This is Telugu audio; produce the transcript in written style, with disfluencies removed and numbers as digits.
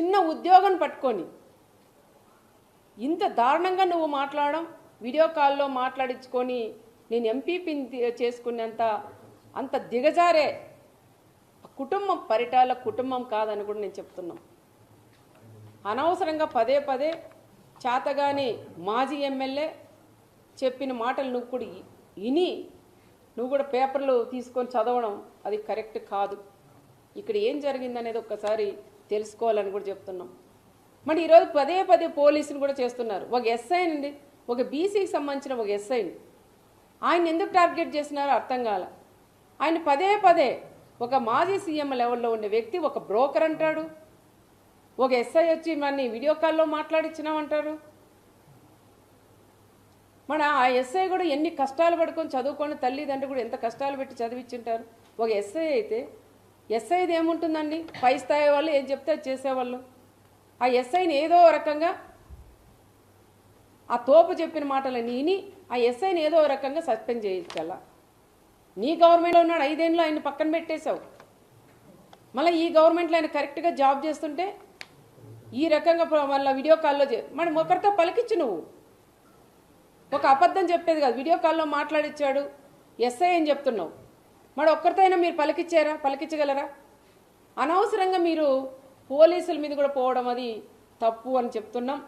చిన్న ఉద్యోగం పట్టుకొని ఇంత దారుణంగా నువ్వు మాట్లాడడం, వీడియో కాల్లో మాట్లాడించుకొని నేను ఎంపీపీని చేసుకునేంత అంత దిగజారే కుటుంబం, పరిటాల కుటుంబం కాదని కూడా నేను చెప్తున్నాం. అనవసరంగా పదే పదే చేతగాని మాజీ ఎమ్మెల్యే చెప్పిన మాటలు నువ్వు కూడా విని నువ్వు కూడా పేపర్లు తీసుకొని చదవడం అది కరెక్ట్ కాదు. ఇక్కడ ఏం జరిగిందనేది ఒక్కసారి తెలుసుకోవాలని కూడా చెప్తున్నాం. మరి ఈరోజు పదే పదే పోలీసులు కూడా చేస్తున్నారు. ఒక ఎస్ఐని, ఒక బీసీకి సంబంధించిన ఒక ఎస్ఐని ఆయన ఎందుకు టార్గెట్ చేస్తున్నారో అర్థం కాల. ఆయన పదే పదే ఒక మాజీ సీఎం లెవెల్లో ఉండే వ్యక్తి ఒక బ్రోకర్ అంటాడు, ఒక ఎస్ఐ వచ్చి మన వీడియో కాల్లో మాట్లాడించినామంటారు. మన ఆ ఎస్ఐ కూడా ఎన్ని కష్టాలు పడుకొని చదువుకొని తల్లిదండ్రులు కూడా ఎంత కష్టాలు పెట్టి చదివించుంటారు. ఒక ఎస్ఐ అయితే ఎస్ఐది ఏముంటుందండి, పై స్థాయి వాళ్ళు ఏం చెప్తే చేసేవాళ్ళు. ఆ ఎస్ఐని ఏదో రకంగా ఆ తోపు చెప్పిన మాటలని విని ఆ ఎస్ఐని ఏదో రకంగా సస్పెండ్ చేయించాల. నీ గవర్నమెంట్లో ఉన్నాడు, 5 ఏళ్ళు ఆయన పక్కన పెట్టేశావు. మళ్ళీ ఈ గవర్నమెంట్లో ఆయన కరెక్ట్గా జాబ్ చేస్తుంటే ఈ రకంగా మళ్ళీ వీడియో కాల్లో మనం ఒకరితో పలికిచ్చు. నువ్వు ఒక అబద్ధం చెప్పేది కాదు, వీడియో కాల్లో మాట్లాడిచ్చాడు ఎస్ఐ అని చెప్తున్నావు. మరి ఒక్కరితో అయినా మీరు పలికించగలరా? అనవసరంగా మీరు పోలీసుల మీద కూడా పోవడం అది తప్పు అని చెప్తున్నాం.